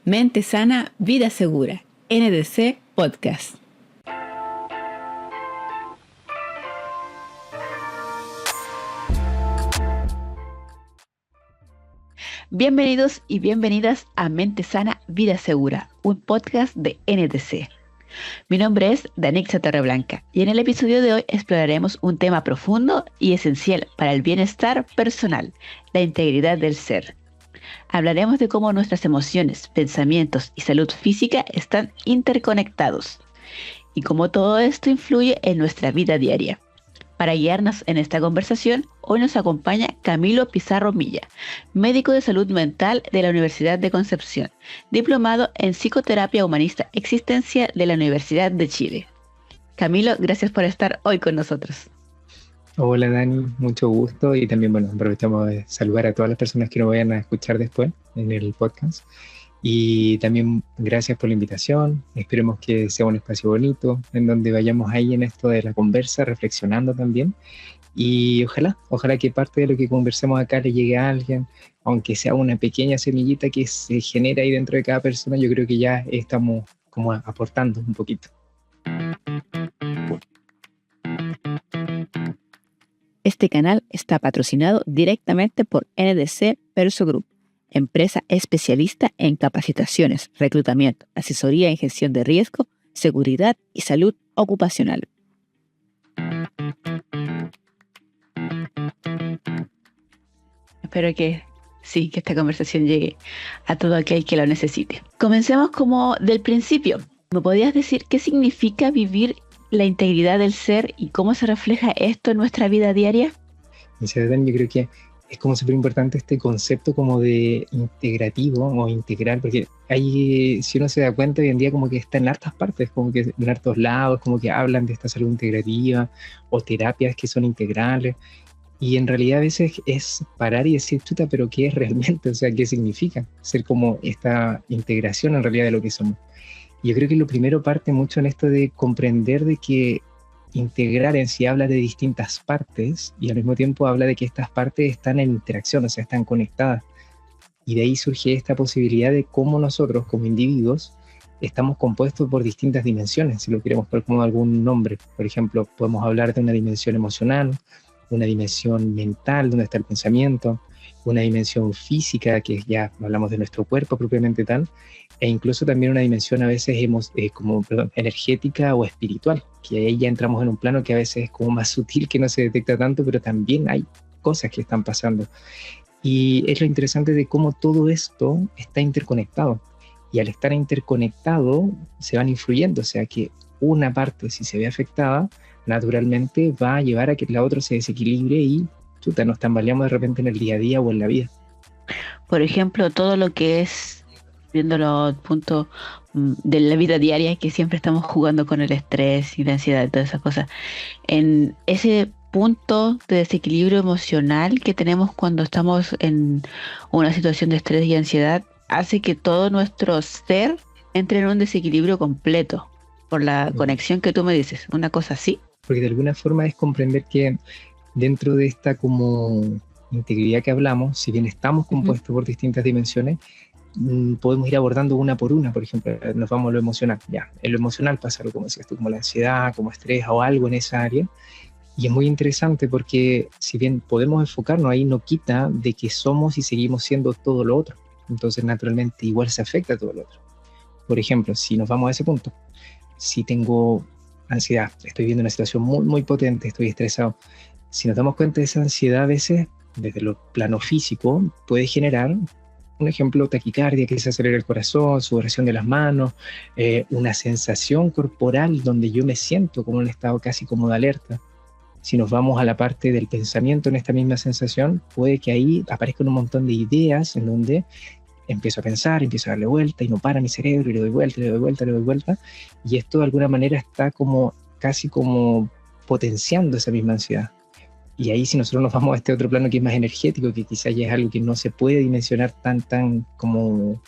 Mente sana, vida segura. NDC Podcast. Bienvenidos y bienvenidas a Mente sana, vida segura, un podcast de NDC. Mi nombre es Danixa Torreblanca y en el episodio de hoy exploraremos un tema profundo y esencial para el bienestar personal, la integridad del ser. Hablaremos de cómo nuestras emociones, pensamientos y salud física están interconectados y cómo todo esto influye en nuestra vida diaria. Para guiarnos en esta conversación, hoy nos acompaña Camilo Pizarro Milla, médico de salud mental de la Universidad de Concepción, diplomado en psicoterapia humanista existencial de la Universidad de Chile. Camilo, gracias por estar hoy con nosotros. Hola Dani, mucho gusto y también aprovechamos de saludar a todas las personas que nos vayan a escuchar después en el podcast y también gracias por la invitación. Esperemos que sea un espacio bonito en donde vayamos ahí en esto de la conversa, reflexionando también y ojalá que parte de lo que conversemos acá le llegue a alguien, aunque sea una pequeña semillita que se genera ahí dentro de cada persona. Yo creo que ya estamos como aportando un poquito. Este canal está patrocinado directamente por NDC Perso Group, empresa especialista en capacitaciones, reclutamiento, asesoría en gestión de riesgo, seguridad y salud ocupacional. Espero que esta conversación llegue a todo aquel que lo necesite. Comencemos como del principio. ¿Me podrías decir qué significa vivir la integridad del ser y cómo se refleja esto en nuestra vida diaria? Yo creo que es como súper importante este concepto como de integrativo o integral, porque hay, si uno se da cuenta, hoy en día como que está en hartas partes, como que en hartos lados, como que hablan de esta salud integrativa o terapias que son integrales, y en realidad a veces es parar y decir, chuta, pero ¿qué es realmente? O sea, ¿qué significa ser como esta integración en realidad de lo que somos? Yo creo que lo primero parte mucho en esto de comprender de que integrar en sí habla de distintas partes y al mismo tiempo habla de que estas partes están en interacción, o sea, están conectadas. Y de ahí surge esta posibilidad de cómo nosotros como individuos estamos compuestos por distintas dimensiones, si lo queremos poner como algún nombre. Por ejemplo, podemos hablar de una dimensión emocional, una dimensión mental, donde está el pensamiento, una dimensión física, que ya hablamos de nuestro cuerpo propiamente tal, e incluso también una dimensión a veces energética o espiritual, que ahí ya entramos en un plano que a veces es como más sutil, que no se detecta tanto, pero también hay cosas que están pasando. Y es lo interesante de cómo todo esto está interconectado, y al estar interconectado se van influyendo, o sea que una parte, si se ve afectada, naturalmente va a llevar a que la otra se desequilibre y nos tambaleamos de repente en el día a día o en la vida. Por ejemplo, todo lo que es, viéndolo al punto de la vida diaria, que siempre estamos jugando con el estrés y la ansiedad y todas esas cosas, en ese punto de desequilibrio emocional que tenemos cuando estamos en una situación de estrés y ansiedad, hace que todo nuestro ser entre en un desequilibrio completo, por la conexión que tú me dices, una cosa así. Porque de alguna forma es comprender que dentro de esta como integridad que hablamos, si bien estamos compuestos por distintas dimensiones, podemos ir abordando una por una. Por ejemplo, nos vamos a lo emocional. Ya, en lo emocional pasa algo, como decías tú, como la ansiedad, como estrés o algo en esa área. Y es muy interesante porque si bien podemos enfocarnos ahí, no quita de que somos y seguimos siendo todo lo otro. Entonces, naturalmente, igual se afecta a todo lo otro. Por ejemplo, si nos vamos a ese punto, si tengo ansiedad, estoy viendo una situación muy, muy potente, estoy estresado. Si nos damos cuenta de esa ansiedad, a veces, desde lo plano físico, puede generar, un ejemplo, taquicardia, que se acelera el corazón, sudoración de las manos, una sensación corporal donde yo me siento como en un estado casi como de alerta. Si nos vamos a la parte del pensamiento en esta misma sensación, puede que ahí aparezcan un montón de ideas en donde empiezo a pensar, empiezo a darle vuelta y no para mi cerebro y le doy vuelta, le doy vuelta, le doy vuelta. Y esto de alguna manera está como casi como potenciando esa misma ansiedad. Y ahí si nosotros nos vamos a este otro plano que es más energético, que quizás ya es algo que no se puede dimensionar tan como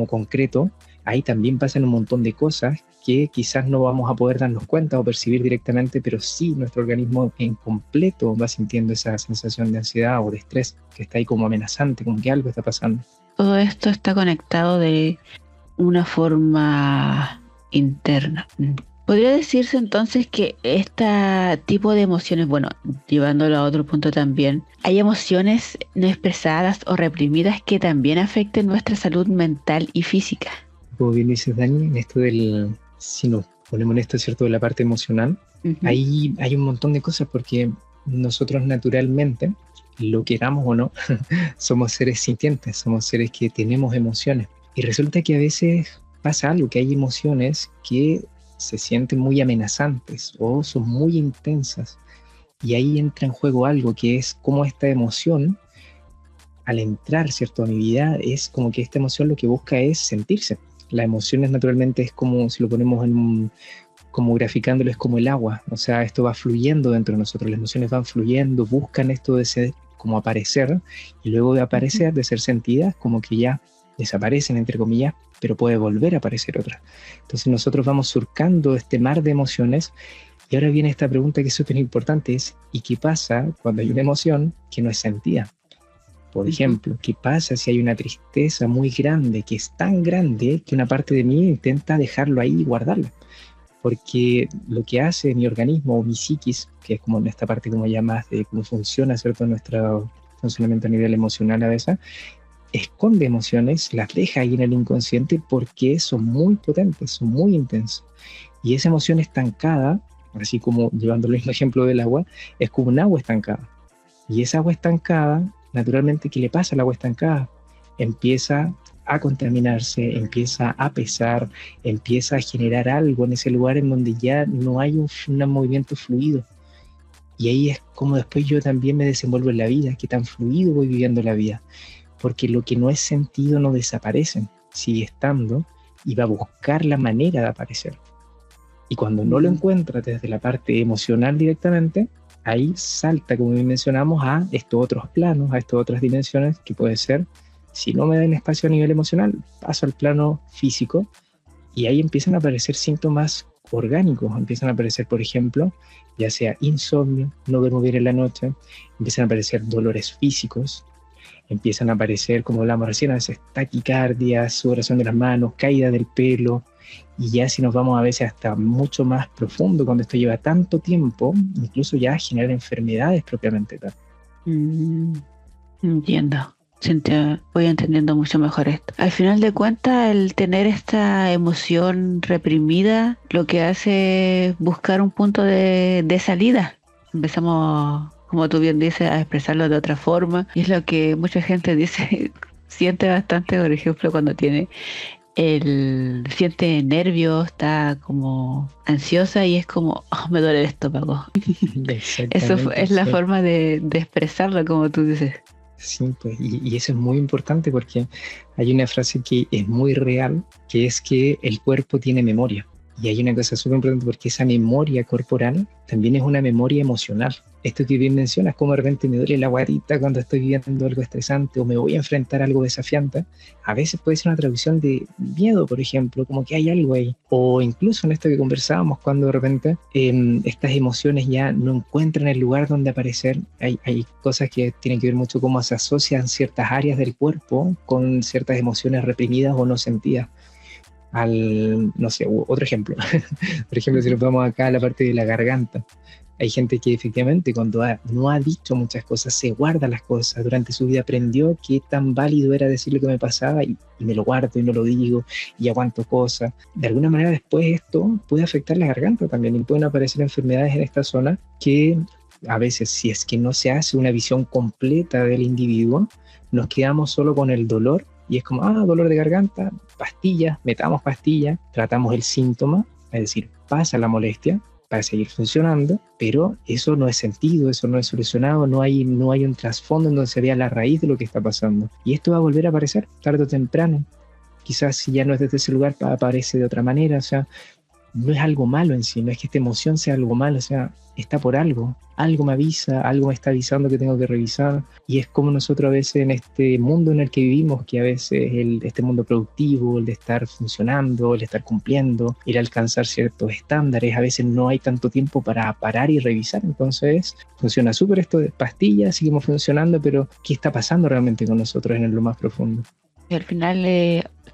concreto, ahí también pasan un montón de cosas que quizás no vamos a poder darnos cuenta o percibir directamente, pero sí nuestro organismo en completo va sintiendo esa sensación de ansiedad o de estrés que está ahí como amenazante, como que algo está pasando. Todo esto está conectado de una forma interna. ¿Podría decirse entonces que este tipo de emociones, bueno, llevándolo a otro punto también, hay emociones no expresadas o reprimidas que también afecten nuestra salud mental y física? Como bien dices, Dani, en esto si nos ponemos en esto, ¿cierto?, de la parte emocional, ahí hay un montón de cosas porque nosotros naturalmente, lo queramos o no, somos seres sintientes, somos seres que tenemos emociones. Y resulta que a veces pasa algo, que hay emociones que se sienten muy amenazantes o son muy intensas. Y ahí entra en juego algo que es como esta emoción, al entrar, ¿cierto?, a mi vida, es como que esta emoción lo que busca es sentirse. Las emociones naturalmente es como, si lo ponemos como graficándolo, es como el agua. O sea, esto va fluyendo dentro de nosotros, las emociones van fluyendo, buscan esto de ser, como aparecer, y luego de aparecer, de ser sentidas, como que ya desaparecen, entre comillas, pero puede volver a aparecer otra. Entonces nosotros vamos surcando este mar de emociones, y ahora viene esta pregunta que es súper importante, es ¿y qué pasa cuando hay una emoción que no es sentida? Por ejemplo, ¿qué pasa si hay una tristeza muy grande, que es tan grande que una parte de mí intenta dejarlo ahí y guardarla? Porque lo que hace mi organismo o mi psiquis, que es como en esta parte como ya más de cómo funciona, ¿cierto?, nuestro funcionamiento a nivel emocional a veces, esconde emociones, las deja ahí en el inconsciente porque son muy potentes, son muy intensas. Y esa emoción estancada, así como llevándolo el ejemplo del agua, es como un agua estancada. Y esa agua estancada, naturalmente, ¿qué le pasa al agua estancada? Empieza a contaminarse, empieza a pesar, empieza a generar algo en ese lugar en donde ya no hay un movimiento fluido. Y ahí es como después yo también me desenvuelvo en la vida, qué tan fluido voy viviendo la vida. Porque lo que no es sentido no desaparece, sigue estando y va a buscar la manera de aparecer. Y cuando no lo encuentra desde la parte emocional directamente, ahí salta, como bien mencionamos, a estos otros planos, a estas otras dimensiones, que puede ser, si no me dan espacio a nivel emocional, paso al plano físico, y ahí empiezan a aparecer síntomas orgánicos, empiezan a aparecer, por ejemplo, ya sea insomnio, no duermo bien en la noche, empiezan a aparecer dolores físicos, empiezan a aparecer, como hablamos recién, a veces taquicardia, sudoración de las manos, caída del pelo, y ya si nos vamos a veces hasta mucho más profundo, cuando esto lleva tanto tiempo, incluso ya generar enfermedades propiamente tal. Entiendo. Voy entendiendo mucho mejor esto. Al final de cuentas, el tener esta emoción reprimida, lo que hace es buscar un punto de salida. Empezamos, como tú bien dices, a expresarlo de otra forma. Y es lo que mucha gente dice, siente bastante, por ejemplo, cuando siente nervios, está como ansiosa y es como, me duele el estómago. Eso es la forma de expresarlo, como tú dices. Sí, pues, y eso es muy importante porque hay una frase que es muy real, que es que el cuerpo tiene memoria. Y hay una cosa súper importante porque esa memoria corporal también es una memoria emocional. Esto que bien mencionas, como de repente me duele la guatita cuando estoy viviendo algo estresante o me voy a enfrentar a algo desafiante, a veces puede ser una traducción de miedo, por ejemplo, como que hay algo ahí. O incluso en esto que conversábamos, cuando de repente estas emociones ya no encuentran el lugar donde aparecer. Hay cosas que tienen que ver mucho cómo se asocian ciertas áreas del cuerpo con ciertas emociones reprimidas o no sentidas. No sé, otro ejemplo. Por ejemplo, si nos vamos acá a la parte de la garganta, hay gente que efectivamente cuando no ha dicho muchas cosas, se guarda las cosas. Durante su vida aprendió qué tan válido era decir lo que me pasaba y me lo guardo y no lo digo y aguanto cosas. De alguna manera después esto puede afectar la garganta también y pueden aparecer enfermedades en esta zona que a veces, si es que no se hace una visión completa del individuo, nos quedamos solo con el dolor. Y es como, dolor de garganta, pastillas, metamos pastillas, tratamos el síntoma, es decir, pasa la molestia para seguir funcionando, pero eso no es sentido, eso no es solucionado, no hay un trasfondo en donde se vea la raíz de lo que está pasando. Y esto va a volver a aparecer tarde o temprano. Quizás si ya no es desde ese lugar, aparece de otra manera, o sea, no es algo malo en sí, no es que esta emoción sea algo malo, o sea, está por algo me avisa, algo me está avisando que tengo que revisar, y es como nosotros a veces en este mundo en el que vivimos, que a veces este mundo productivo, el de estar funcionando, el de estar cumpliendo, ir a alcanzar ciertos estándares, a veces no hay tanto tiempo para parar y revisar, entonces funciona súper esto de pastillas, seguimos funcionando, pero ¿qué está pasando realmente con nosotros en lo más profundo? Y al final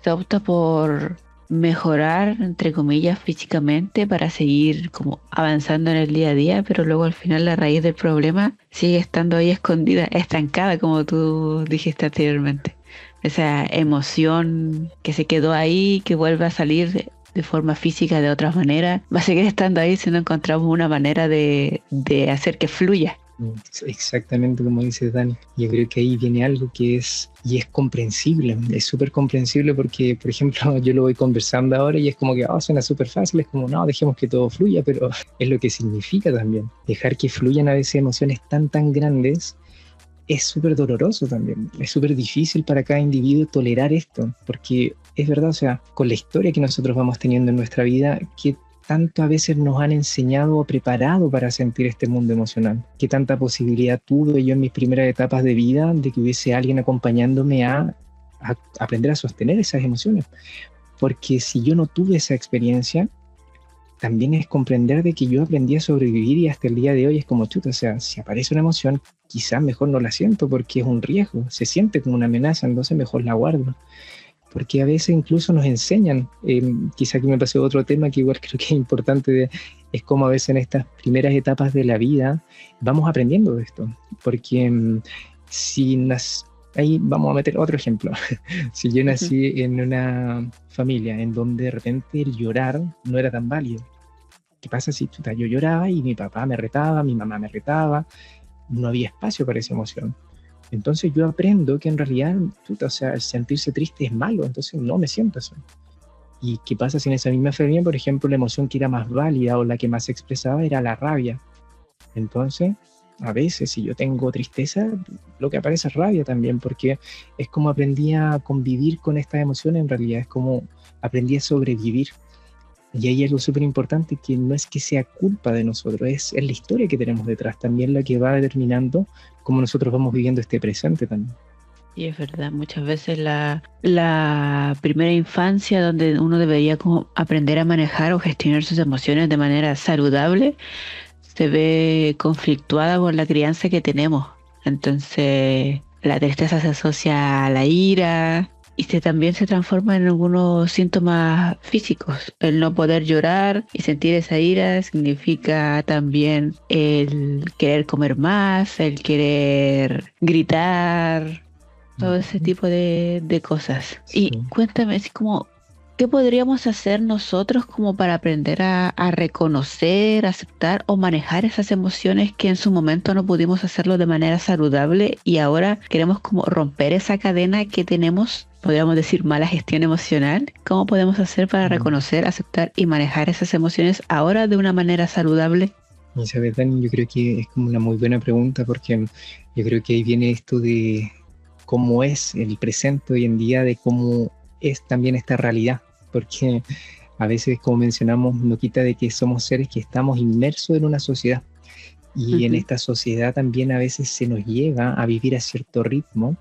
se opta por mejorar, entre comillas, físicamente para seguir como avanzando en el día a día, pero luego al final la raíz del problema sigue estando ahí escondida, estancada, como tú dijiste anteriormente. Esa emoción que se quedó ahí, que vuelve a salir de forma física de otra manera, va a seguir estando ahí si no encontramos una manera de hacer que fluya. Exactamente como dice Dani. Yo creo que ahí viene algo que y es comprensible, es súper comprensible porque, por ejemplo, yo lo voy conversando ahora y es como que suena súper fácil, es como, no, dejemos que todo fluya, pero es lo que significa también. Dejar que fluyan a veces emociones tan grandes es súper doloroso también, es súper difícil para cada individuo tolerar esto, porque es verdad, o sea, con la historia que nosotros vamos teniendo en nuestra vida, que tanto a veces nos han enseñado o preparado para sentir este mundo emocional, qué tanta posibilidad tuve yo en mis primeras etapas de vida de que hubiese alguien acompañándome a aprender a sostener esas emociones, porque si yo no tuve esa experiencia, también es comprender de que yo aprendí a sobrevivir y hasta el día de hoy es como chuta, o sea, si aparece una emoción, quizás mejor no la siento porque es un riesgo, se siente como una amenaza, entonces mejor la guardo. Porque a veces incluso nos enseñan, quizá aquí me pasó otro tema que igual creo que es importante, es como a veces en estas primeras etapas de la vida vamos aprendiendo de esto, porque ahí vamos a meter otro ejemplo, si yo nací en una familia en donde de repente el llorar no era tan válido, ¿qué pasa si chuta, yo lloraba y mi papá me retaba, mi mamá me retaba, no había espacio para esa emoción? Entonces yo aprendo que en realidad, o sea, el sentirse triste es malo, entonces no me siento así. ¿Y qué pasa si en esa misma familia, por ejemplo, la emoción que era más válida o la que más se expresaba era la rabia? Entonces, a veces si yo tengo tristeza, lo que aparece es rabia también, porque es como aprendí a convivir con estas emociones, en realidad es como aprendí a sobrevivir. Y hay algo súper importante que no es que sea culpa de nosotros, es la historia que tenemos detrás, también la que va determinando cómo nosotros vamos viviendo este presente también. Y es verdad, muchas veces la primera infancia donde uno debería como aprender a manejar o gestionar sus emociones de manera saludable, se ve conflictuada por la crianza que tenemos. Entonces, la tristeza se asocia a la ira y también se transforma en algunos síntomas físicos. El no poder llorar y sentir esa ira significa también el querer comer más, el querer gritar, todo ese tipo de cosas. Sí. Y cuéntame, así como, ¿qué podríamos hacer nosotros como para aprender a reconocer, aceptar o manejar esas emociones que en su momento no pudimos hacerlo de manera saludable y ahora queremos como romper esa cadena que tenemos, podríamos decir mala gestión emocional? ¿Cómo podemos hacer para reconocer, aceptar y manejar esas emociones ahora de una manera saludable? Isabel, Dani, yo creo que es como una muy buena pregunta porque yo creo que ahí viene esto de cómo es el presente hoy en día, de cómo es también esta realidad, porque a veces, como mencionamos, no quita de que somos seres que estamos inmersos en una sociedad y en esta sociedad también a veces se nos lleva a vivir a cierto ritmo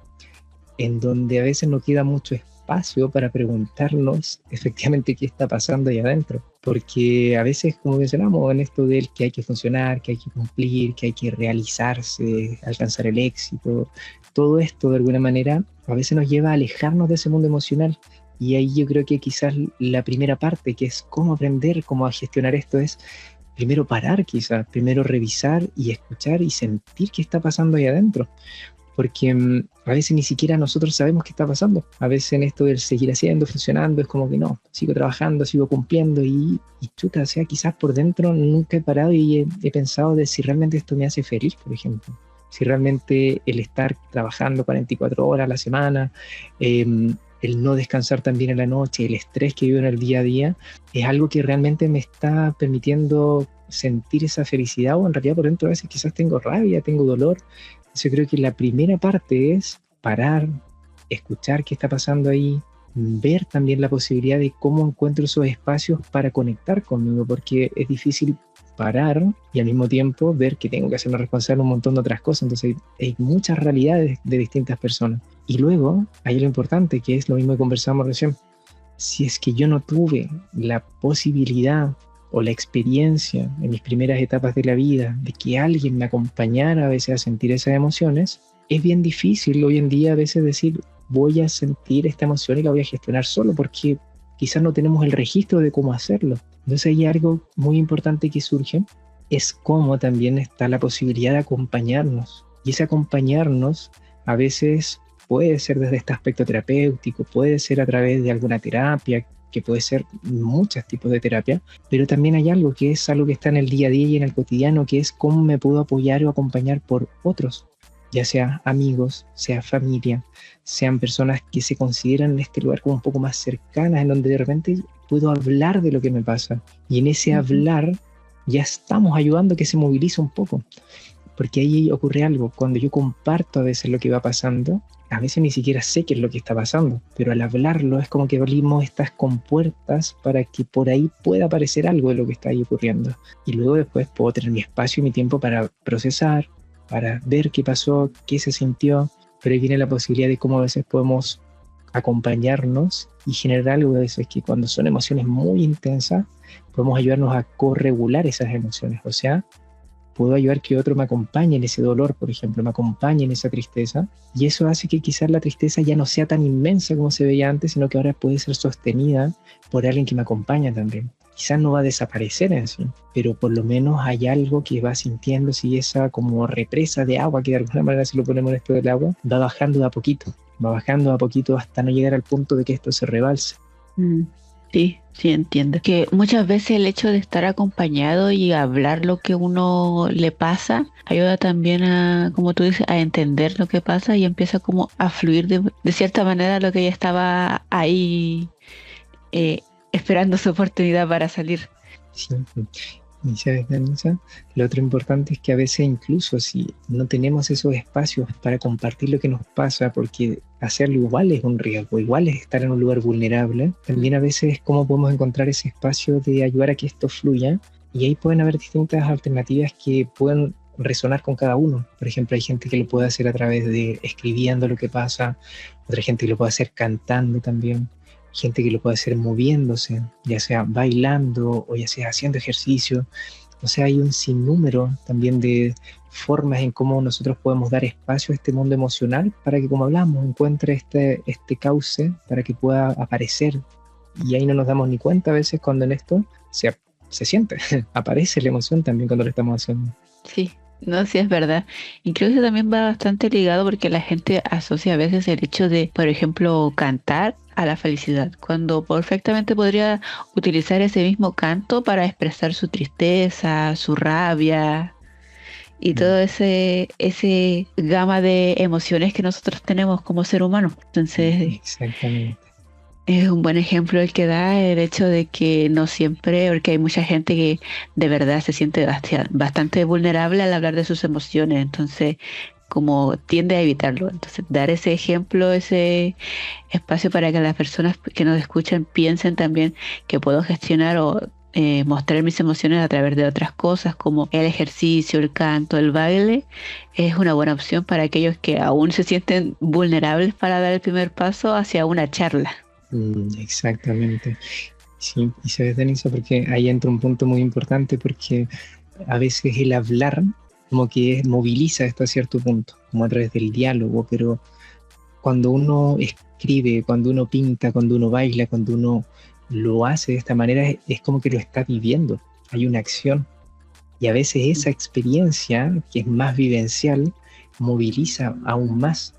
en donde a veces no queda mucho espacio para preguntarnos efectivamente qué está pasando ahí adentro, porque a veces, como mencionamos, en esto del que hay que funcionar, que hay que cumplir, que hay que realizarse, alcanzar el éxito, todo esto de alguna manera a veces nos lleva a alejarnos de ese mundo emocional. Y ahí yo creo que quizás la primera parte, que es cómo aprender, cómo a gestionar esto, es primero parar quizás, primero revisar y escuchar y sentir qué está pasando ahí adentro. Porque a veces ni siquiera nosotros sabemos qué está pasando. A veces en esto del seguir haciendo, funcionando, es como que no, sigo trabajando, sigo cumpliendo y chuta, o sea, quizás por dentro nunca he parado y he pensado de si realmente esto me hace feliz, por ejemplo. Si realmente el estar trabajando 44 horas a la semana, el no descansar también en la noche, el estrés que vivo en el día a día, es algo que realmente me está permitiendo sentir esa felicidad, o en realidad por dentro a veces quizás tengo rabia, tengo dolor. Yo creo que la primera parte es parar, escuchar qué está pasando ahí, ver también la posibilidad de cómo encuentro esos espacios para conectar conmigo, porque es difícil parar y al mismo tiempo ver que tengo que hacerme responsable de un montón de otras cosas. Entonces hay muchas realidades de distintas personas. Y luego hay lo importante, que es lo mismo que conversamos recién. Si es que yo no tuve la posibilidad o la experiencia en mis primeras etapas de la vida de que alguien me acompañara a veces a sentir esas emociones, es bien difícil hoy en día a veces decir voy a sentir esta emoción y la voy a gestionar solo, porque quizás no tenemos el registro de cómo hacerlo. Entonces hay algo muy importante que surge, es cómo también está la posibilidad de acompañarnos. Y ese acompañarnos a veces puede ser desde este aspecto terapéutico, puede ser a través de alguna terapia, que puede ser muchos tipos de terapia, pero también hay algo que es algo que está en el día a día y en el cotidiano, que es cómo me puedo apoyar o acompañar por otros, ya sea amigos, sea familia, sean personas que se consideran en este lugar como un poco más cercanas, en donde de repente puedo hablar de lo que me pasa. Y en ese hablar ya estamos ayudando a que se movilice un poco. Porque ahí ocurre algo, cuando yo comparto a veces lo que va pasando, a veces ni siquiera sé qué es lo que está pasando, pero al hablarlo es como que abrimos estas compuertas para que por ahí pueda aparecer algo de lo que está ahí ocurriendo. Y luego después puedo tener mi espacio y mi tiempo para procesar, para ver qué pasó, qué se sintió, pero ahí viene la posibilidad de cómo a veces podemos acompañarnos y generar algo de eso, es que cuando son emociones muy intensas, podemos ayudarnos a corregular esas emociones, o sea, puedo ayudar que otro me acompañe en ese dolor, por ejemplo, me acompañe en esa tristeza, y eso hace que quizás la tristeza ya no sea tan inmensa como se veía antes, sino que ahora puede ser sostenida por alguien que me acompaña también. Quizás no va a desaparecer en sí, pero por lo menos hay algo que va sintiéndose y esa como represa de agua, que de alguna manera si lo ponemos en esto del agua, va bajando de a poquito hasta no llegar al punto de que esto se rebalse. Sí, sí, entiendo. Que muchas veces el hecho de estar acompañado y hablar lo que uno le pasa ayuda también a, como tú dices, a entender lo que pasa y empieza como a fluir de cierta manera lo que ya estaba ahí esperando su oportunidad para salir. Sí. Y sabes, Danisa, lo otro importante es que a veces incluso si no tenemos esos espacios para compartir lo que nos pasa, porque hacerlo igual es un riesgo, igual es estar en un lugar vulnerable, también a veces es cómo podemos encontrar ese espacio de ayudar a que esto fluya, y ahí pueden haber distintas alternativas que pueden resonar con cada uno. Por ejemplo, hay gente que lo puede hacer a través de escribiendo lo que pasa, otra gente que lo puede hacer cantando también, gente que lo puede hacer moviéndose, ya sea bailando o ya sea haciendo ejercicio. O sea, hay un sinnúmero también de formas en cómo nosotros podemos dar espacio a este mundo emocional para que, como hablamos, encuentre este cauce para que pueda aparecer. Y ahí no nos damos ni cuenta a veces cuando en esto se siente, aparece la emoción también cuando lo estamos haciendo. Sí. No, sí es verdad. Incluso también va bastante ligado porque la gente asocia a veces el hecho de, por ejemplo, cantar a la felicidad, cuando perfectamente podría utilizar ese mismo canto para expresar su tristeza, su rabia y todo ese gama de emociones que nosotros tenemos como ser humano. Entonces, exactamente. es un buen ejemplo el que da el hecho de que no siempre, porque hay mucha gente que de verdad se siente bastante vulnerable al hablar de sus emociones, entonces como tiende a evitarlo. Entonces dar ese ejemplo, ese espacio para que las personas que nos escuchan piensen también que puedo gestionar o mostrar mis emociones a través de otras cosas como el ejercicio, el canto, el baile, es una buena opción para aquellos que aún se sienten vulnerables para dar el primer paso hacia una charla. Exactamente. Sí, y sabes, Denisa, porque ahí entra un punto muy importante, porque a veces el hablar como que moviliza hasta cierto punto, como a través del diálogo, pero cuando uno escribe, cuando uno pinta, cuando uno baila, cuando uno lo hace de esta manera, es como que lo está viviendo, hay una acción, y a veces esa experiencia, que es más vivencial, moviliza aún más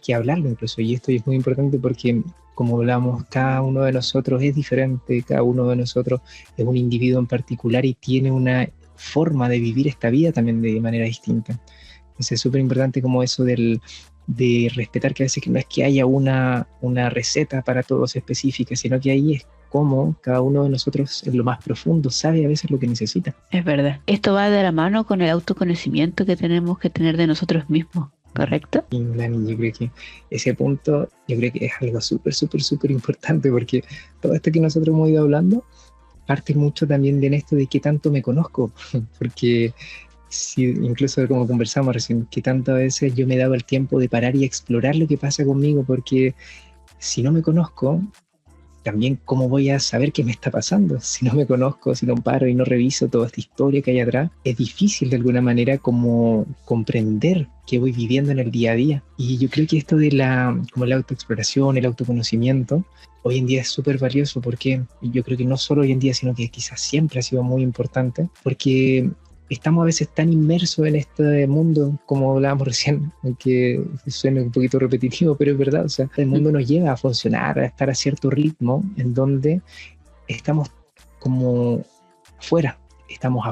que hablarlo incluso, y esto es muy importante porque, como hablamos, cada uno de nosotros es diferente, cada uno de nosotros es un individuo en particular y tiene una forma de vivir esta vida también de manera distinta. Entonces es súper importante como eso de respetar que a veces no es que haya una receta para todos específica, sino que ahí es como cada uno de nosotros en lo más profundo sabe a veces lo que necesita. Es verdad. Esto va de la mano con el autoconocimiento que tenemos que tener de nosotros mismos, ¿correcto? Y Dani, yo creo que ese punto, yo creo que es algo súper importante, porque todo esto que nosotros hemos ido hablando parte mucho también de esto de qué tanto me conozco, porque si, incluso como conversamos recién, que tantas veces yo me he dado el tiempo de parar y explorar lo que pasa conmigo, porque si no me conozco, también cómo voy a saber qué me está pasando si no me conozco, si no paro y no reviso toda esta historia que hay atrás. Es difícil de alguna manera como comprender qué voy viviendo en el día a día. Y yo creo que esto de como la autoexploración, el autoconocimiento, hoy en día es súper valioso, porque yo creo que no solo hoy en día, sino que quizás siempre ha sido muy importante, porque estamos a veces tan inmersos en este mundo, como hablábamos recién, aunque suene un poquito repetitivo, pero es verdad, o sea, el mundo nos lleva a funcionar, a estar a cierto ritmo en donde estamos como afuera, estamos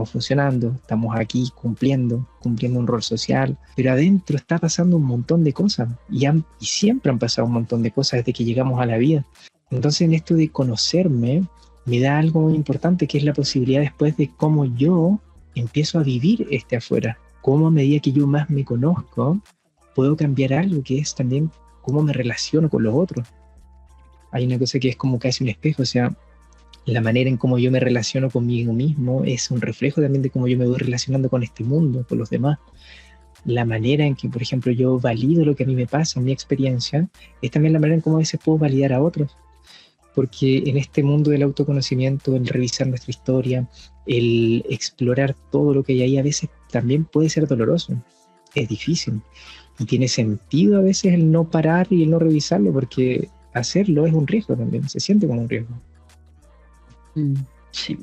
funcionando, estamos aquí cumpliendo un rol social, pero adentro está pasando un montón de cosas, y siempre han pasado un montón de cosas desde que llegamos a la vida. Entonces, en esto de conocerme, me da algo muy importante, que es la posibilidad después de cómo yo empiezo a vivir afuera. Cómo a medida que yo más me conozco, puedo cambiar algo, que es también cómo me relaciono con los otros. Hay una cosa que es como casi un espejo, o sea, la manera en cómo yo me relaciono conmigo mismo es un reflejo también de cómo yo me voy relacionando con este mundo, con los demás. La manera en que, por ejemplo, yo valido lo que a mí me pasa, mi experiencia, es también la manera en cómo a veces puedo validar a otros. Porque en este mundo del autoconocimiento, el revisar nuestra historia, el explorar todo lo que hay ahí, a veces también puede ser doloroso, es difícil. Y tiene sentido a veces el no parar y el no revisarlo, porque hacerlo es un riesgo también, se siente como un riesgo. Sí.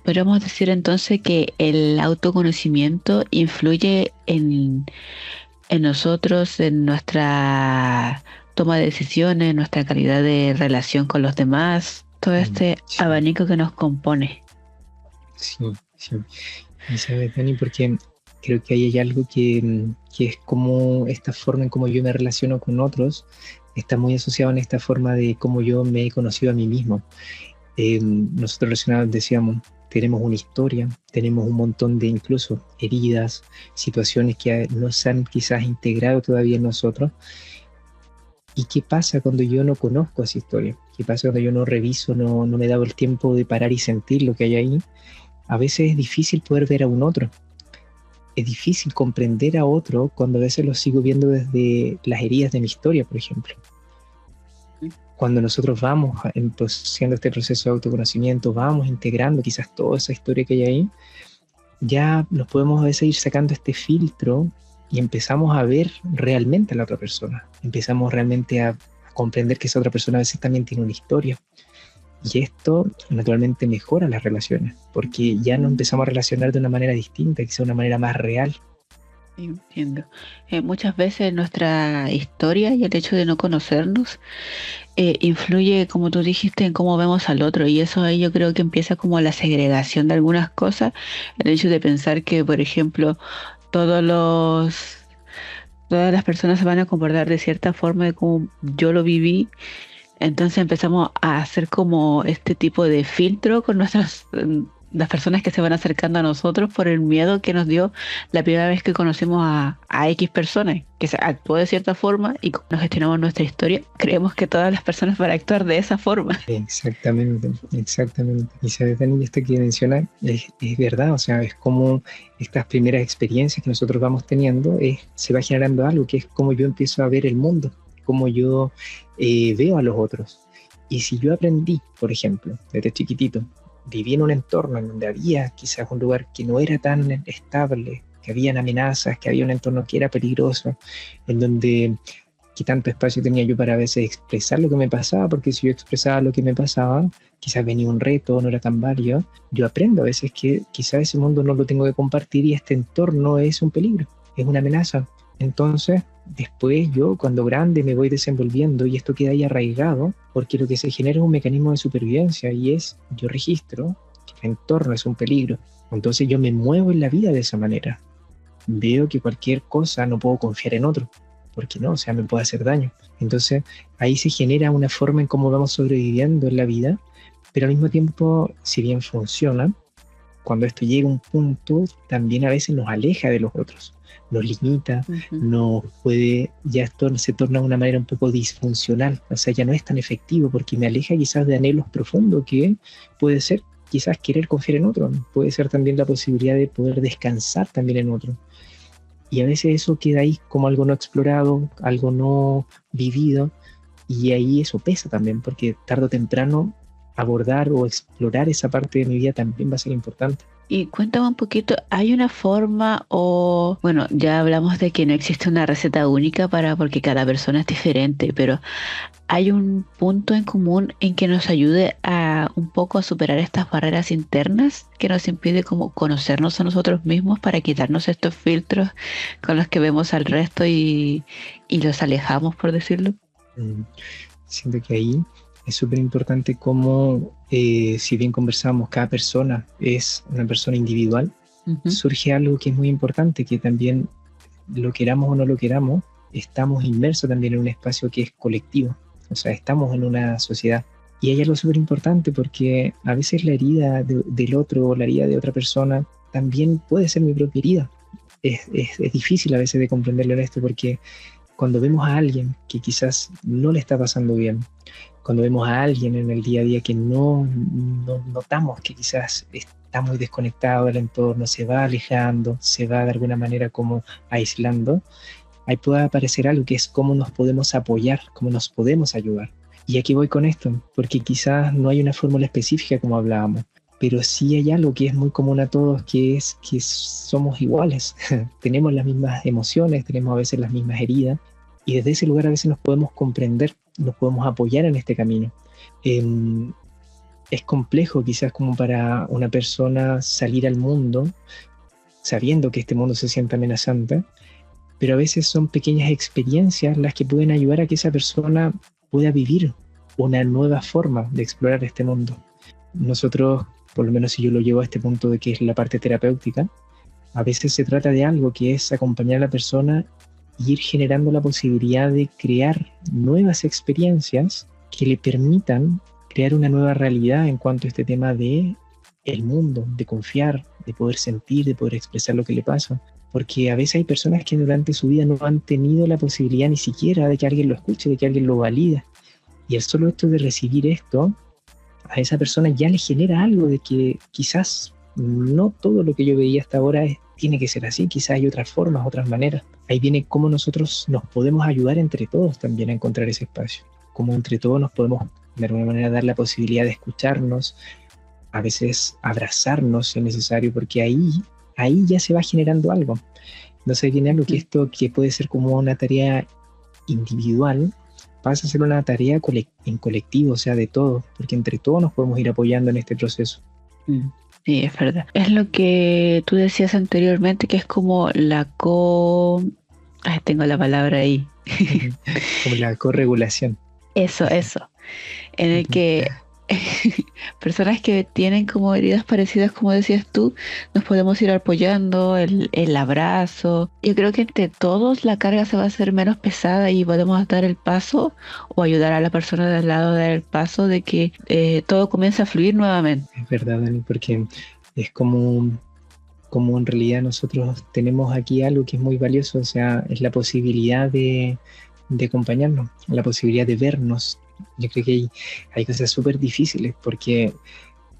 Podríamos decir entonces que el autoconocimiento influye en nosotros, en nuestra toma de decisiones, nuestra calidad de relación con los demás, todo este Sí. abanico que nos compone. Sí. Y sabes, Dani, porque creo que ahí hay algo que es como esta forma en cómo yo me relaciono con otros, está muy asociado en esta forma de cómo yo me he conocido a mí mismo. Nosotros relacionados decíamos, tenemos una historia, tenemos un montón de incluso heridas, situaciones que no se han quizás integrado todavía en nosotros. ¿Y qué pasa cuando yo no conozco esa historia? ¿Qué pasa cuando yo no reviso, no me he dado el tiempo de parar y sentir lo que hay ahí? A veces es difícil poder ver a un otro. Es difícil comprender a otro cuando a veces lo sigo viendo desde las heridas de mi historia, por ejemplo. Cuando nosotros vamos haciendo este proceso de autoconocimiento, vamos integrando quizás toda esa historia que hay ahí, ya nos podemos a veces ir sacando este filtro y empezamos a ver realmente a la otra persona. Empezamos realmente a comprender que esa otra persona a veces también tiene una historia. Y esto naturalmente mejora las relaciones, porque ya nos empezamos a relacionar de una manera distinta, quizá una manera más real. Entiendo. Muchas veces nuestra historia y el hecho de no conocernos influye, como tú dijiste, en cómo vemos al otro, y eso ahí yo creo que empieza como la segregación de algunas cosas, el hecho de pensar que, por ejemplo, todas las personas se van a comportar de cierta forma de como yo lo viví. Entonces empezamos a hacer como este tipo de filtro con las personas que se van acercando a nosotros por el miedo que nos dio la primera vez que conocimos a X personas, que se actuó de cierta forma, y como nos gestionamos nuestra historia, creemos que todas las personas van a actuar de esa forma. Exactamente. Y sabes, Dani, esto que mencionas es verdad, o sea, es como estas primeras experiencias que nosotros vamos teniendo, se va generando algo que es como yo empiezo a ver el mundo, como yo veo a los otros. Y si yo aprendí, por ejemplo, desde chiquitito, viví en un entorno en donde había quizás un lugar que no era tan estable, que habían amenazas, que había un entorno que era peligroso, en donde qué tanto espacio tenía yo para a veces expresar lo que me pasaba, porque si yo expresaba lo que me pasaba, quizás venía un reto, no era tan válido. Yo aprendo a veces que quizás ese mundo no lo tengo que compartir y este entorno es un peligro, es una amenaza. Entonces, después yo, cuando grande, me voy desenvolviendo y esto queda ahí arraigado, porque lo que se genera es un mecanismo de supervivencia y yo registro que el entorno es un peligro. Entonces yo me muevo en la vida de esa manera. Veo que cualquier cosa no puedo confiar en otro, porque no, o sea, me puede hacer daño. Entonces ahí se genera una forma en cómo vamos sobreviviendo en la vida, pero al mismo tiempo, si bien funciona, cuando esto llega a un punto, también a veces nos aleja de los otros, nos limita, nos puede, ya esto se torna de una manera un poco disfuncional, o sea, ya no es tan efectivo porque me aleja quizás de anhelos profundos que puede ser quizás querer confiar en otro, puede ser también la posibilidad de poder descansar también en otro. Y a veces eso queda ahí como algo no explorado, algo no vivido, Y ahí eso pesa también, porque tarde o temprano abordar o explorar esa parte de mi vida también va a ser importante. Y cuéntame un poquito, ¿hay una forma o, bueno, ya hablamos de que no existe una receta única porque cada persona es diferente, pero ¿hay un punto en común en que nos ayude a un poco a superar estas barreras internas que nos impide como conocernos a nosotros mismos para quitarnos estos filtros con los que vemos al resto y los alejamos, por decirlo? Mm, Siento que ahí es súper importante cómo, si bien conversamos, cada persona es una persona individual, Ujú. surge algo que es muy importante, que también lo queramos o no lo queramos, estamos inmersos también en un espacio que es colectivo, o sea, estamos en una sociedad. Y hay algo súper importante porque a veces la herida del otro o la herida de otra persona también puede ser mi propia herida. Es difícil a veces de comprenderlo en esto porque cuando vemos a alguien que quizás no le está pasando bien, cuando vemos a alguien en el día a día que no notamos que quizás está muy desconectado del entorno, se va alejando, se va de alguna manera como aislando, ahí puede aparecer algo que es cómo nos podemos apoyar, cómo nos podemos ayudar. Y aquí voy con esto, porque quizás no hay una fórmula específica como hablábamos, pero sí hay algo que es muy común a todos, que es que somos iguales, tenemos las mismas emociones, tenemos a veces las mismas heridas, y desde ese lugar a veces nos podemos comprender, nos podemos apoyar en este camino. Eh, es complejo quizás como para una persona salir al mundo sabiendo que este mundo se siente amenazante, pero a veces son pequeñas experiencias las que pueden ayudar a que esa persona pueda vivir una nueva forma de explorar este mundo. Nosotros, por lo menos si yo lo llevo a este punto de que es la parte terapéutica, a veces se trata de algo que es acompañar a la persona y ir generando la posibilidad de crear nuevas experiencias que le permitan crear una nueva realidad en cuanto a este tema de el mundo, de confiar, de poder sentir, de poder expresar lo que le pasa. Porque a veces hay personas que durante su vida no han tenido la posibilidad ni siquiera de que alguien lo escuche, de que alguien lo valide. Y el solo hecho de recibir esto, a esa persona ya le genera algo de que quizás no todo lo que yo veía hasta ahora tiene que ser así, quizás hay otras formas, otras maneras. Ahí viene cómo nosotros nos podemos ayudar entre todos también a encontrar ese espacio, cómo entre todos nos podemos de alguna manera dar la posibilidad de escucharnos, a veces abrazarnos si es necesario, porque ahí ya se va generando algo. Entonces viene algo que esto que puede ser como una tarea individual, pasa a ser una tarea en colectivo, o sea, de todos, porque entre todos nos podemos ir apoyando en este proceso. Sí, es verdad. Es lo que tú decías anteriormente, que es como Ay, tengo la palabra ahí. Como la corregulación. Eso, en el que personas que tienen como heridas parecidas, como decías tú, nos podemos ir apoyando, el abrazo. Yo creo que entre todos la carga se va a hacer menos pesada y podemos dar el paso o ayudar a la persona de al lado a dar el paso de que todo comienza a fluir nuevamente. Es verdad, Dani, porque es como en realidad nosotros tenemos aquí algo que es muy valioso, o sea, es la posibilidad de acompañarnos, la posibilidad de vernos. Yo creo que hay cosas súper difíciles porque,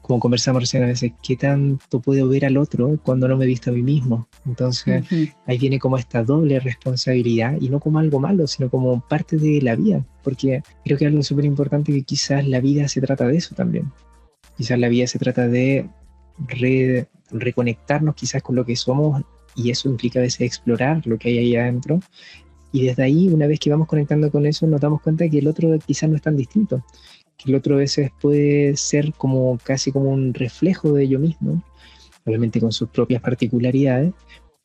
como conversamos recién a veces, ¿qué tanto puedo ver al otro cuando no me he visto a mí mismo? Entonces, ahí viene como esta doble responsabilidad y no como algo malo, sino como parte de la vida, porque creo que algo súper importante que quizás la vida se trata de eso también. Quizás la vida se trata de reconectarnos quizás con lo que somos y eso implica a veces explorar lo que hay ahí adentro. Y desde ahí, una vez que vamos conectando con eso, nos damos cuenta que el otro quizás no es tan distinto, que el otro a veces puede ser como casi como un reflejo de ello mismo, obviamente con sus propias particularidades,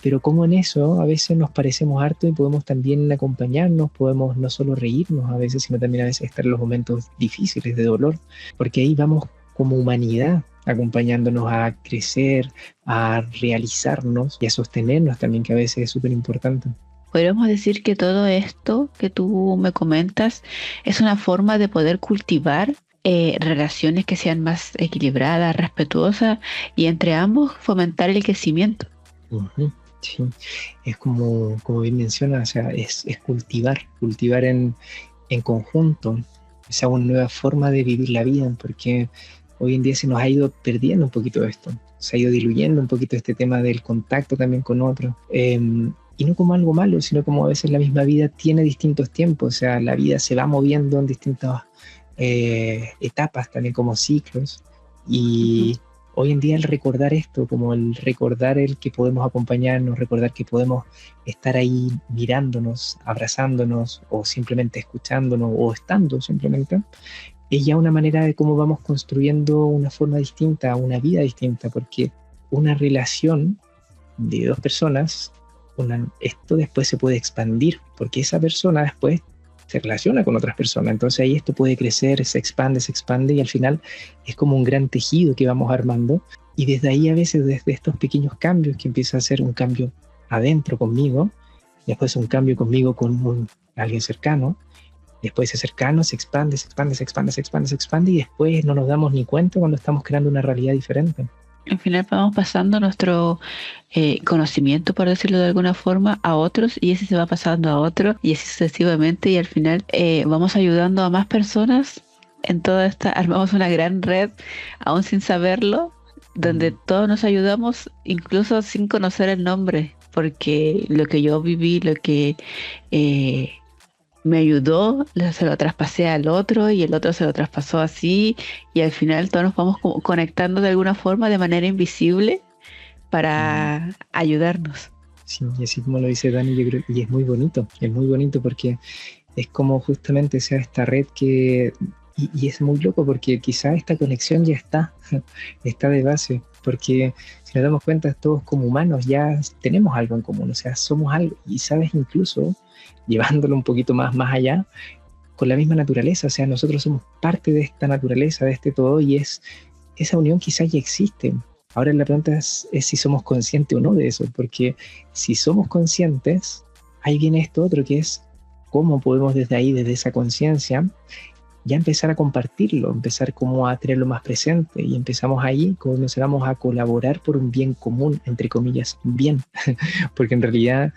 pero como en eso a veces nos parecemos harto y podemos también acompañarnos, podemos no solo reírnos a veces, sino también a veces estar en los momentos difíciles de dolor, porque ahí vamos como humanidad acompañándonos a crecer, a realizarnos y a sostenernos también, que a veces es súper importante. Podríamos decir que todo esto que tú me comentas es una forma de poder cultivar relaciones que sean más equilibradas, respetuosas y entre ambos fomentar el crecimiento. Sí, es como bien menciona, o sea, es cultivar en conjunto esa una nueva forma de vivir la vida, porque hoy en día se nos ha ido perdiendo un poquito esto, se ha ido diluyendo un poquito este tema del contacto también con otros. Y y no como algo malo, sino como a veces la misma vida tiene distintos tiempos, o sea, la vida se va moviendo en distintas etapas, también como ciclos, y hoy en día el recordar esto, como el recordar el que podemos acompañarnos, recordar que podemos estar ahí mirándonos, abrazándonos, o simplemente escuchándonos, o estando simplemente, es ya una manera de cómo vamos construyendo una forma distinta, una vida distinta, porque una relación de dos personas, esto después se puede expandir, porque esa persona después se relaciona con otras personas, entonces ahí esto puede crecer, se expande y al final es como un gran tejido que vamos armando, y desde ahí a veces, desde estos pequeños cambios, que empieza a ser un cambio adentro conmigo, después un cambio conmigo con alguien cercano, después ese cercano se expande y después no nos damos ni cuenta cuando estamos creando una realidad diferente. Al final vamos pasando nuestro conocimiento, por decirlo de alguna forma, a otros, y ese se va pasando a otro, y así sucesivamente, y al final vamos ayudando a más personas en toda esta, armamos una gran red, aún sin saberlo, donde todos nos ayudamos, incluso sin conocer el nombre, porque lo que yo viví, lo que me ayudó, se lo traspasé al otro y el otro se lo traspasó así, y al final todos nos vamos como conectando de alguna forma de manera invisible para ayudarnos. Sí, y así como lo dice Dani, yo creo, y es muy bonito porque es como justamente sea esta red que, y es muy loco porque quizá esta conexión ya está de base, porque si nos damos cuenta todos como humanos ya tenemos algo en común, o sea, somos algo, y sabes, incluso llevándolo un poquito más allá, con la misma naturaleza, o sea, nosotros somos parte de esta naturaleza, de este todo, y esa unión quizás ya existe. Ahora la pregunta es si somos conscientes o no de eso, porque si somos conscientes, ahí viene esto otro, que es cómo podemos desde ahí, desde esa conciencia, ya empezar a compartirlo, empezar como a tenerlo más presente, y empezamos ahí, comenzamos a colaborar por un bien común, entre comillas, bien, porque en realidad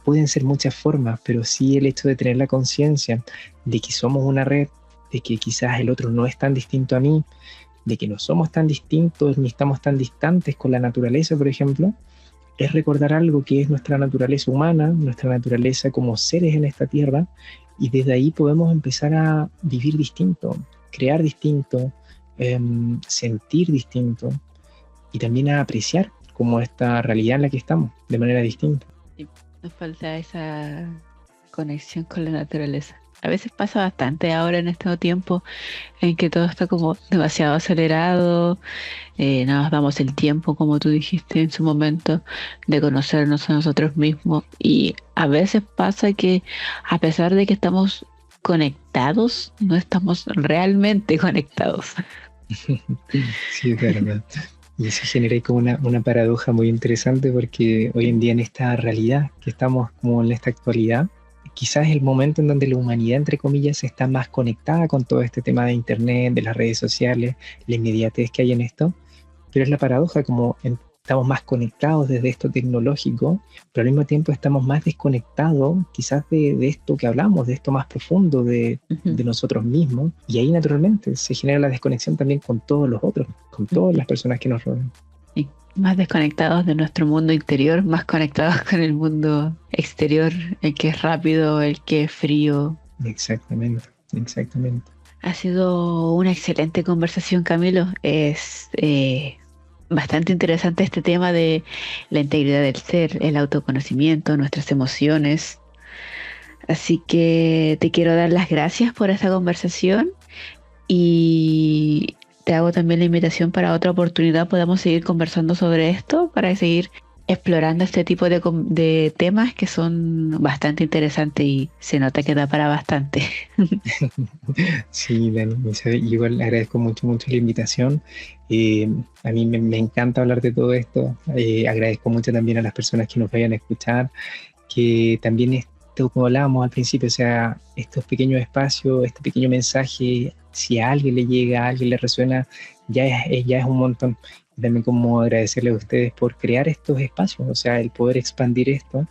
pueden ser muchas formas, pero sí el hecho de tener la conciencia de que somos una red, de que quizás el otro no es tan distinto a mí, de que no somos tan distintos ni estamos tan distantes con la naturaleza, por ejemplo, es recordar algo que es nuestra naturaleza humana, nuestra naturaleza como seres en esta tierra, y desde ahí podemos empezar a vivir distinto, crear distinto, sentir distinto, y también a apreciar como esta realidad en la que estamos, de manera distinta. Nos falta esa conexión con la naturaleza. A veces pasa bastante ahora en este tiempo en que todo está como demasiado acelerado, no nos damos el tiempo, como tú dijiste en su momento, de conocernos a nosotros mismos, y a veces pasa que a pesar de que estamos conectados, no estamos realmente conectados. Sí, es verdad. Y eso genera como una paradoja muy interesante, porque hoy en día en esta realidad que estamos como en esta actualidad, quizás es el momento en donde la humanidad, entre comillas, está más conectada con todo este tema de internet, de las redes sociales, la inmediatez que hay en esto, pero es la paradoja, como estamos más conectados desde esto tecnológico, pero al mismo tiempo estamos más desconectados quizás de esto que hablamos, de esto más profundo de nosotros mismos, y ahí naturalmente se genera la desconexión también con todos los otros, con todas las personas que nos rodean. Y más desconectados de nuestro mundo interior, más conectados con el mundo exterior, el que es rápido, el que es frío. Exactamente. Ha sido una excelente conversación, Camilo. Es bastante interesante este tema de la integridad del ser, el autoconocimiento, nuestras emociones. Así que te quiero dar las gracias por esta conversación, y te hago también la invitación para otra oportunidad podamos seguir conversando sobre esto, para seguir explorando este tipo de temas que son bastante interesantes, y se nota que da para bastante. Sí, Dani, igual agradezco mucho la invitación. A mí me encanta hablar de todo esto. Agradezco mucho también a las personas que nos vayan a escuchar, que también esto, como hablábamos al principio, o sea, estos pequeños espacios, este pequeño mensaje, si a alguien le llega, a alguien le resuena, ya es un montón. También como agradecerle a ustedes por crear estos espacios, o sea, el poder expandir esto,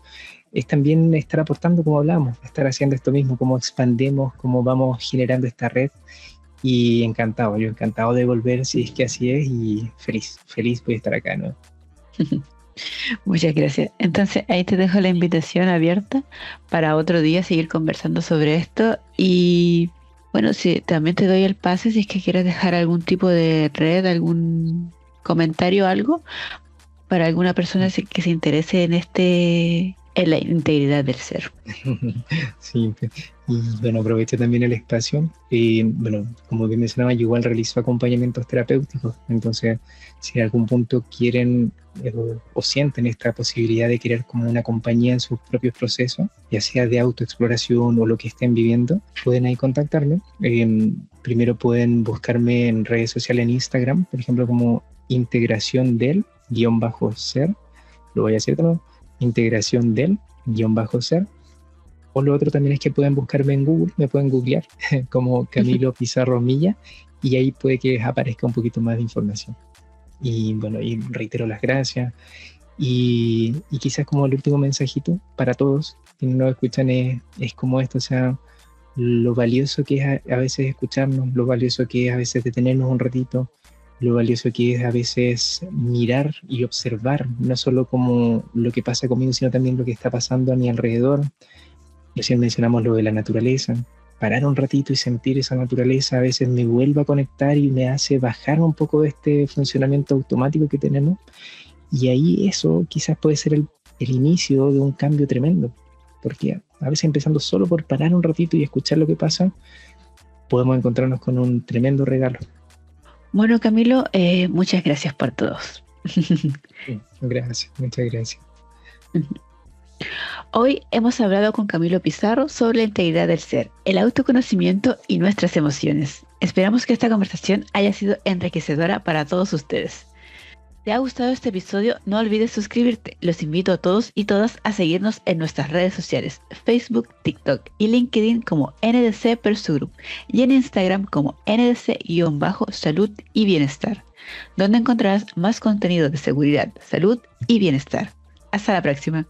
es también estar aportando, como hablamos, estar haciendo esto mismo, cómo expandemos, cómo vamos generando esta red, y yo encantado de volver si es que así es, y feliz voy a estar acá, ¿no? Muchas gracias. Entonces ahí te dejo la invitación abierta para otro día seguir conversando sobre esto y bueno, si también te doy el pase si es que quieres dejar algún tipo de red, algún comentario, algo para alguna persona que se interese en la integridad del ser. Sí, y bueno, aprovecho también el espacio. Bueno, como bien mencionaba, yo igual realizo acompañamientos terapéuticos, entonces si en algún punto quieren o sienten esta posibilidad de querer como una compañía en sus propios procesos, ya sea de autoexploración o lo que estén viviendo, pueden ahí contactarme. Primero pueden buscarme en redes sociales en Instagram, por ejemplo, como integración del _ser, lo voy a decir también, integración del _ser. O lo otro también es que pueden buscarme en Google, me pueden googlear como Camilo Pizarro Milla y ahí puede que aparezca un poquito más de información. Y bueno, y reitero las gracias y quizás como el último mensajito para todos que nos escuchan es como esto, o sea, lo valioso que es a veces escucharnos, lo valioso que es a veces detenernos un ratito, lo valioso que es a veces mirar y observar, no solo como lo que pasa conmigo, sino también lo que está pasando a mi alrededor. Recién mencionamos lo de la naturaleza. Parar un ratito y sentir esa naturaleza a veces me vuelve a conectar y me hace bajar un poco de este funcionamiento automático que tenemos. Y ahí eso quizás puede ser el inicio de un cambio tremendo. Porque a veces empezando solo por parar un ratito y escuchar lo que pasa, podemos encontrarnos con un tremendo regalo. Bueno, Camilo, muchas gracias por todos. Gracias, muchas gracias. Hoy hemos hablado con Camilo Pizarro sobre la integridad del ser, el autoconocimiento y nuestras emociones. Esperamos que esta conversación haya sido enriquecedora para todos ustedes. Si te ha gustado este episodio, no olvides suscribirte. Los invito a todos y todas a seguirnos en nuestras redes sociales, Facebook, TikTok y LinkedIn como NDC Persu Group y en Instagram como NDC_salud y bienestar, donde encontrarás más contenido de seguridad, salud y bienestar. Hasta la próxima.